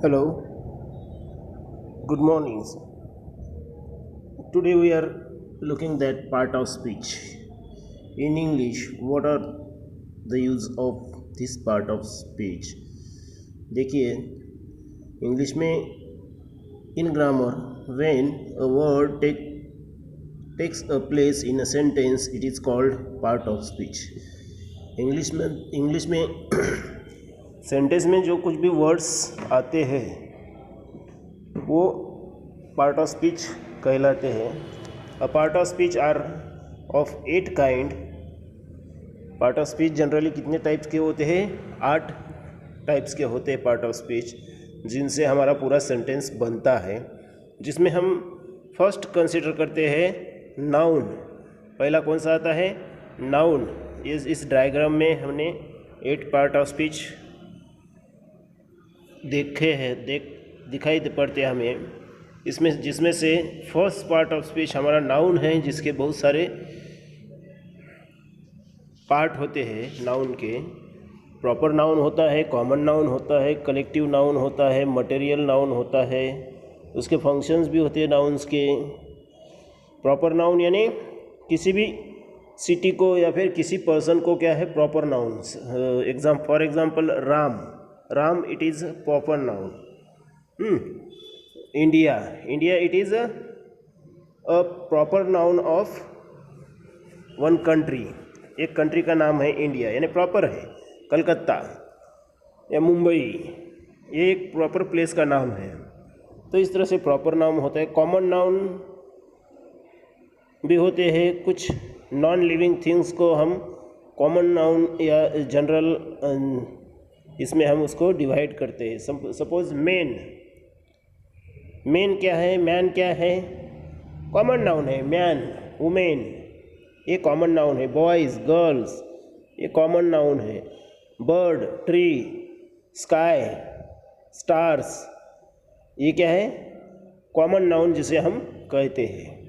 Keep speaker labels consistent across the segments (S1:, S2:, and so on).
S1: Hello, good morning. Today we are looking at part of speech. In English, what are the use of this part of speech? देखिए English में इन grammar when a word takes a place in a sentence it is called part of speech. English में sentence में जो कुछ भी words आते हैं वो पार्ट ऑफ स्पीच कहलाते हैं. A part of speech are of 8 kind. Part of speech generally कितने टाइप्स के होते हैं? 8 टाइप्स के होते हैं पार्ट ऑफ स्पीच, जिनसे हमारा पूरा सेंटेंस बनता है. जिसमें हम फर्स्ट कंसिडर करते हैं नाउन. पहला कौन सा आता है? नाउन. इस डायग्राम में हमने 8 पार्ट ऑफ स्पीच देखे हैं, दिखाई पड़ते हैं हमें इसमें, जिसमें से फर्स्ट पार्ट ऑफ स्पीच हमारा नाउन है, जिसके बहुत सारे पार्ट होते हैं. नाउन के प्रॉपर नाउन होता है, कॉमन नाउन होता है, कलेक्टिव नाउन होता है, मटेरियल नाउन होता है, उसके फंक्शंस भी होते हैं नाउन्स के. प्रॉपर नाउन यानी किसी भी सिटी को या फिर किसी पर्सन को क्या है? Proper nouns. For example Ram it is proper noun. India it is a proper noun of one country. एक कंट्री का नाम है इंडिया, यानी प्रॉपर है. कलकत्ता या मुंबई ये एक प्रॉपर प्लेस का नाम है. तो इस तरह से प्रॉपर नाउन होता है. कॉमन नाउन भी होते हैं. कुछ नॉन लिविंग थिंग्स को हम कॉमन नाउन या जनरल इसमें हम उसको डिवाइड करते हैं. सपोज मैन क्या है? मैन क्या है? कॉमन नाउन है. मैन, वुमेन ये कॉमन नाउन है. बॉयज़, गर्ल्स ये कॉमन नाउन है. बर्ड, ट्री, स्काई, स्टार्स ये क्या है? कॉमन नाउन जिसे हम कहते हैं.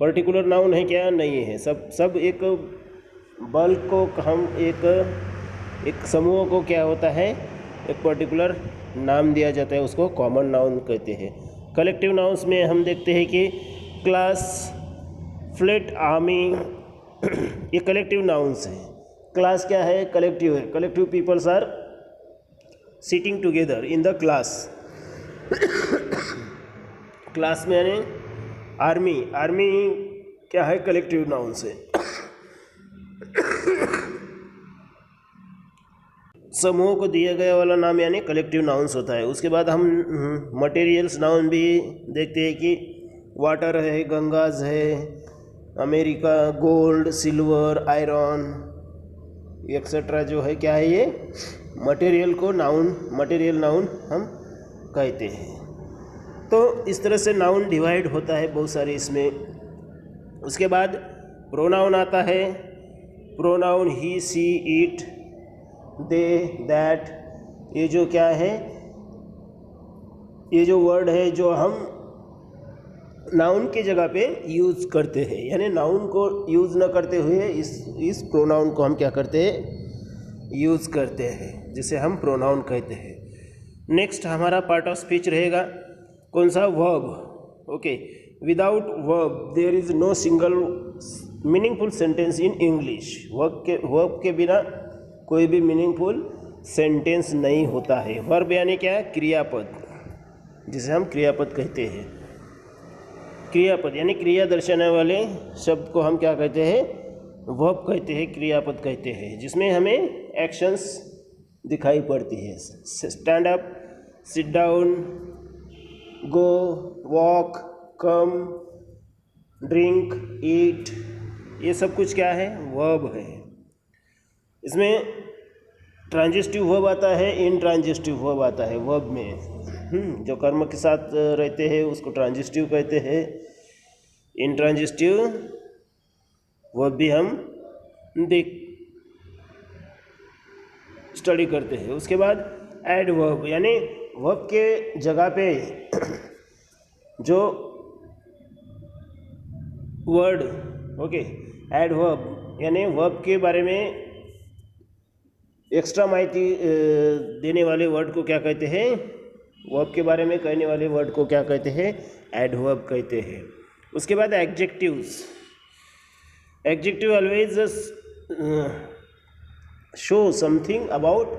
S1: पर्टिकुलर नाउन है क्या? नहीं है. सब एक बल्क को हम एक समूह को क्या होता है? एक पर्टिकुलर नाम दिया जाता है, उसको कॉमन नाउन कहते हैं. कलेक्टिव नाउन्स में हम देखते हैं कि क्लास, फ्लीट, आर्मी ये कलेक्टिव नाउन्स हैं. क्लास क्या है? कलेक्टिव है. Collective peoples are sitting together in the class. Class में यानी आर्मी क्या है? कलेक्टिव नाउन्स है. समूह को दिया गया वाला नाम यानी कलेक्टिव नाउन्स होता है. उसके बाद हम मटेरियल्स नाउन भी देखते हैं कि वाटर है, गंगाज है, America, gold, silver, iron etcetera जो है क्या है? ये मटेरियल नाउन हम कहते हैं. तो इस तरह से नाउन डिवाइड होता है बहुत सारे इसमें. उसके बाद प्रोनाउन आता है. Pronoun he, she, it, they, that ये जो क्या है? ये जो वर्ड है जो हम नाउन की जगह पे यूज़ करते हैं, यानी नाउन को यूज़ न करते हुए इस प्रोनाउन को हम क्या करते हैं? यूज़ करते हैं, जिसे हम प्रोनाउन कहते हैं. नेक्स्ट हमारा पार्ट ऑफ स्पीच रहेगा कौन सा? Verb. Okay. Without verb there is no single meaningful sentence in English. Verb के बिना कोई भी मीनिंगफुल सेंटेंस नहीं होता है. वर्ब यानी क्या है? क्रियापद, जिसे हम क्रियापद कहते हैं. क्रियापद यानी क्रिया दर्शाने वाले शब्द को हम क्या कहते हैं? वर्ब कहते हैं, क्रियापद कहते हैं, जिसमें हमें एक्शंस दिखाई पड़ती है. स्टैंड अप, सिट डाउन, गो, वॉक, कम, ड्रिंक, ईट ये सब कुछ क्या है? वर्ब है. इसमें ट्रांजिस्टिव वर्ब आता है, इनट्रांजिस्टिव वर्ब आता है. वर्ब में जो कर्म के साथ रहते हैं उसको ट्रांजिस्टिव कहते हैं. इनट्रांजिस्टिव वर्ब भी हम स्टडी करते हैं. उसके बाद एडवर्ब यानी वर्ब के जगह पे जो वर्ड. ओके. एडवर्ब यानी वर्ब के बारे में एक्स्ट्रा माहिती देने वाले वर्ड को क्या कहते हैं? वर्ब के बारे में कहने वाले वर्ड को क्या कहते हैं? एडवर्ब कहते हैं। उसके बाद adjectives. Adjective always show something about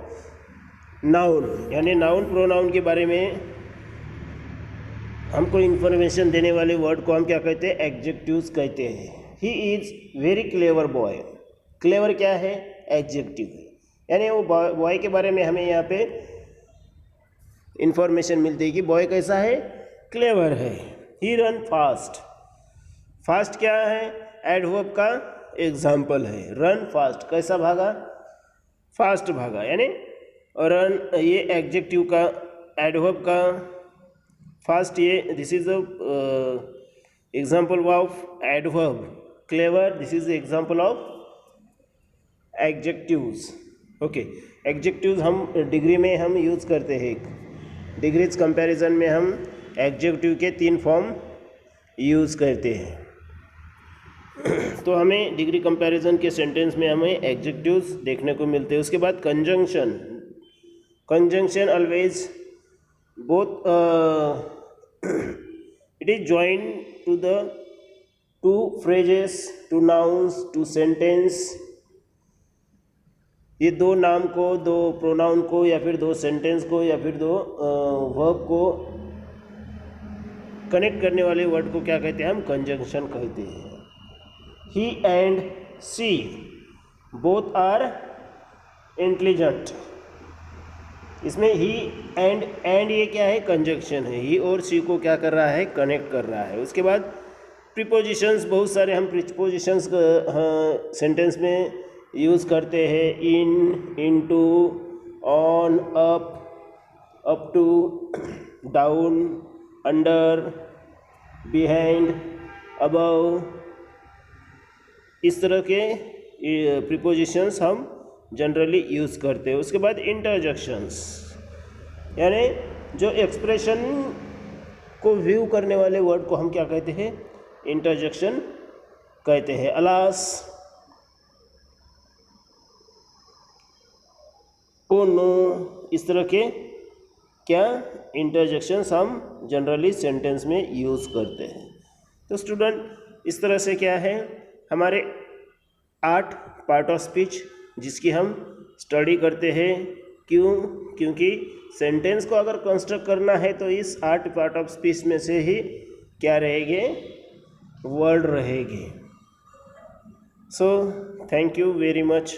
S1: noun, यानी नाउन प्रोनाउन के बारे में हमको इन्फॉर्मेशन देने वाले वर्ड को हम क्या कहते हैं? एडजेक्टिव्स कहते हैं। He is very clever boy. Clever क्या है? एडजेक्टिव है, यानी वो बॉय के बारे में हमें यहाँ पे इंफॉर्मेशन मिलती है कि बॉय कैसा है? क्लेवर है। ही रन फास्ट। फास्ट क्या है? एडवर्ब का एग्जाम्पल है। रन फास्ट, कैसा भागा? फास्ट भागा, यानी रन ये एडजेक्टिव का, एडवर्ब का फास्ट, ये this is example of adverb. Clever this is example of adjectives. Okay, adjectives हम डिग्री में हम यूज़ करते हैं। डिग्रीज कंपैरिजन में हम एडजेक्टिव के 3 फॉर्म यूज़ करते हैं। तो हमें डिग्री कंपैरिजन के सेंटेंस में हमें एडजेक्टिव्स देखने को मिलते हैं। उसके बाद conjunction. Conjunction always both it is join to the two phrases, two nouns, two sentence. ये दो नाम को, दो प्रोनाउन को, या फिर दो सेंटेंस को, या फिर दो वर्ब को कनेक्ट करने वाले वर्ड को क्या कहते हैं? हम कंजंक्शन कहते हैं। He and she both are intelligent. इसमें ही एंड ये क्या है? कंजंक्शन है। ही और सी को क्या कर रहा है? कनेक्ट कर रहा है। उसके बाद प्रीपोजिशंस, बहुत सारे हम प्रीपोजिशंस सेंटेंस में यूज़ करते हैं। In, into, on, up to, down, under, behind, above, इस तरह के प्रीपोजिशंस हम जनरली यूज़ करते हैं। उसके बाद इंटरजेक्शंस, यानी जो एक्सप्रेशन को व्यू करने वाले वर्ड को हम क्या कहते हैं? इंटरजेक्शन कहते हैं। अलास, ओ नो, इस तरह के क्या इंटरजेक्शंस हम जनरली सेंटेंस में यूज़ करते हैं। तो स्टूडेंट, इस तरह से क्या है, हमारे 8 पार्ट ऑफ स्पीच जिसकी हम स्टडी करते हैं। क्यों? क्योंकि सेंटेंस को अगर कंस्ट्रक्ट करना है तो इस 8 पार्ट ऑफ स्पीच में से ही क्या रहेंगे? वर्ड रहेंगे। So thank you very much.